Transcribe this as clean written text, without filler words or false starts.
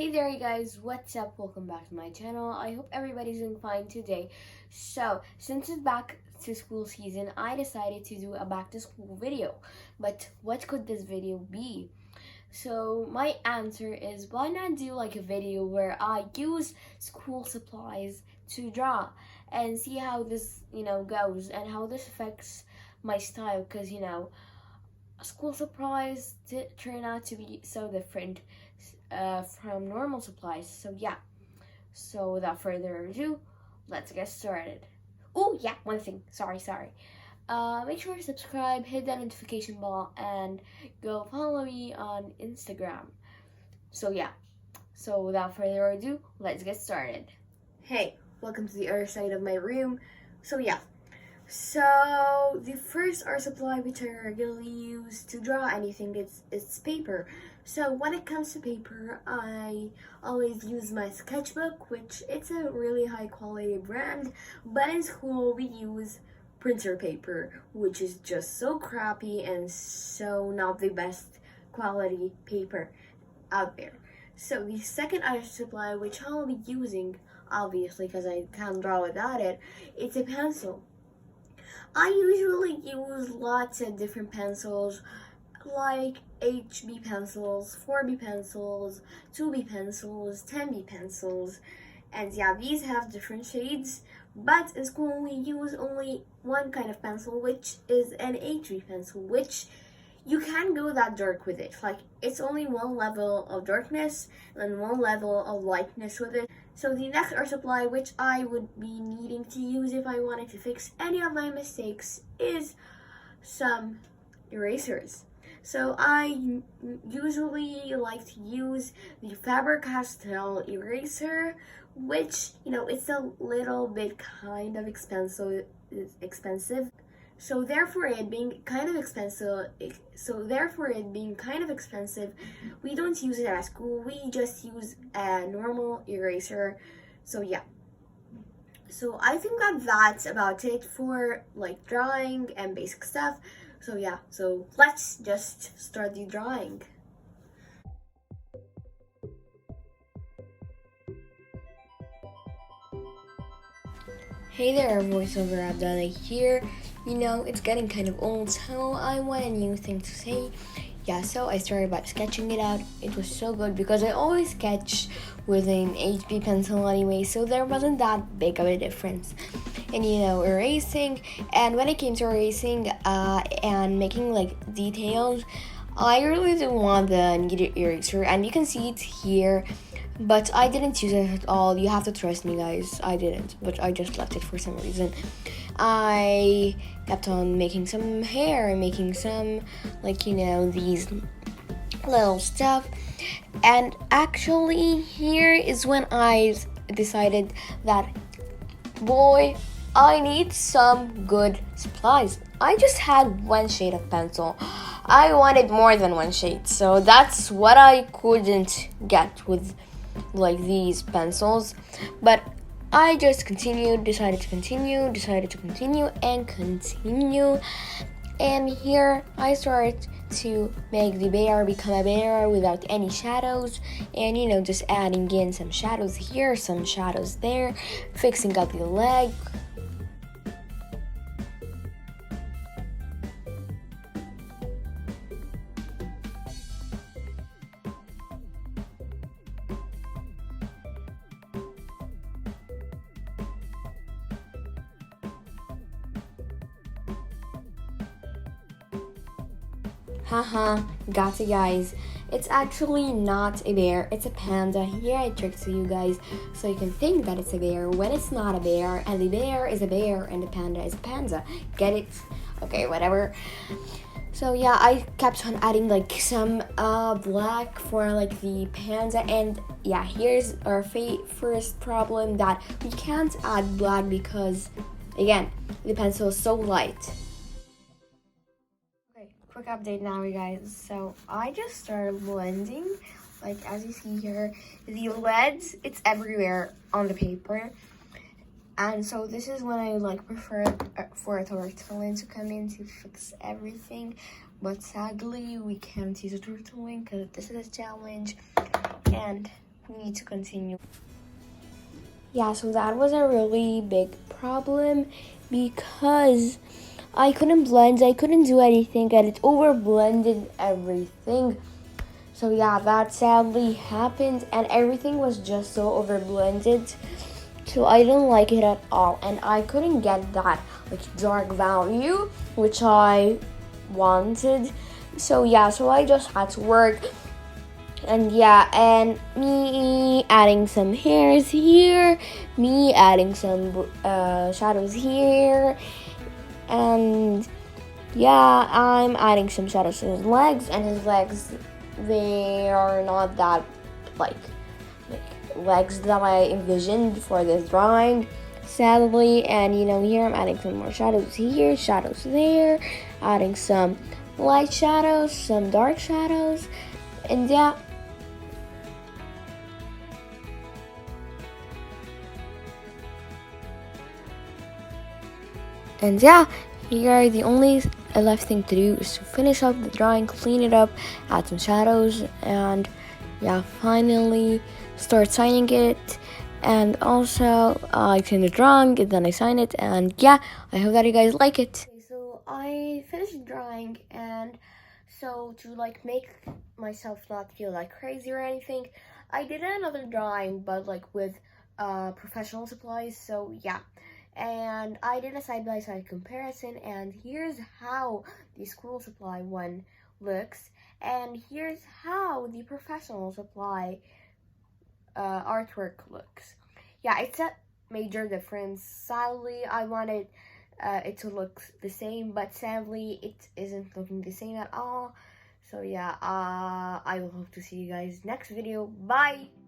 Hey there, you guys, what's up? Welcome back to my channel. I hope everybody's doing fine today. So, since it's back to school season, I decided to do a back to school video. But what could this video be? So, my answer is why not do like a video where I use school supplies to draw and see how this, goes and how this affects my style because, school supplies turn out to be so different from normal supplies. So yeah, so without further ado, let's get started. Oh yeah, one thing, sorry. Make sure to subscribe, hit that notification bell, and go follow me on Instagram. So yeah, so without further ado, let's get started. Hey, welcome to the other side of my room. So yeah, so the first art supply which I regularly use to draw anything is paper. So when it comes to paper, I always use my sketchbook, which it's a really high quality brand, but in school we use printer paper, which is just so crappy and so not the best quality paper out there. So the second art supply which I'll be using, obviously because I can't draw without it, it's a pencil. I usually use lots of different pencils like HB pencils, 4B pencils, 2B pencils, 10B pencils, and yeah, these have different shades, but in school we use only one kind of pencil, which is an HB pencil, which you can go that dark with it. Like, it's only one level of darkness and one level of lightness with it. So the next art supply which I would be needing to use if I wanted to fix any of my mistakes is some erasers. So I usually like to use the Faber-Castell eraser, which, it's a little bit kind of expensive. So therefore it being kind of expensive, we don't use it at school. We just use a normal eraser. So yeah. So I think that's about it for like drawing and basic stuff. So yeah, so let's just start the drawing. Hey there, voiceover Abdallah here. It's getting kind of old, so I want a new thing to say. Yeah, so I started by sketching it out. It was so good because I always sketch with an HB pencil anyway, so there wasn't that big of a difference. And erasing, and when it came to erasing and making like details, I really didn't want the needed eraser, and you can see it here. But I didn't use it at all. You have to trust me, guys. I didn't, but I just left it for some reason. I kept on making some hair, making some, these little stuff. And actually, here is when I decided that, boy, I need some good supplies. I just had one shade of pencil. I wanted more than one shade, so that's what I couldn't get with these pencils. But I just decided to continue, and here I started to make the bear become a bear without any shadows, and just adding in some shadows here, some shadows there, fixing up the leg. Haha, got it, guys. It's actually not a bear, it's a panda. Here I tricked you guys so you can think that it's a bear when it's not a bear, and the bear is a bear and the panda is a panda. Get it? Okay, whatever. So yeah, I kept on adding some black for the panda, and yeah, here's our first problem, that we can't add black because, again, the pencil is so light. Quick update now, you guys. So I just started blending, as you see here, the leads, it's everywhere on the paper. And so this is when I prefer for a tortillon to come in to fix everything. But sadly, we can't use a tortillon because this is a challenge. And we need to continue. Yeah, so that was a really big problem because I couldn't blend, I couldn't do anything, and it over blended everything. So yeah, that sadly happened, and everything was just so over blended. So I didn't like it at all, and I couldn't get that like dark value which I wanted. So yeah, so I just had to work. And yeah, and me adding some hairs here, me adding some shadows here, and yeah, I'm adding some shadows to his legs, and his legs, they are not that like legs that I envisioned for this drawing, sadly. And you know, here I'm adding some more shadows here, shadows there, adding some light shadows, some dark shadows, and yeah. And yeah, here the only left thing to do is to finish up the drawing, clean it up, add some shadows, and yeah, finally start signing it. And also I clean the drawing and then I sign it, and yeah, I hope that you guys like it. Okay, so I finished the drawing, and so to like make myself not feel like crazy or anything, I did another drawing but like with professional supplies. So yeah, and I did a side-by-side comparison, and here's how the school supply one looks, and here's how the professional supply artwork looks. Yeah, it's a major difference. Sadly, I wanted it to look the same, but sadly it isn't looking the same at all. So yeah, I will hope to see you guys next video. Bye!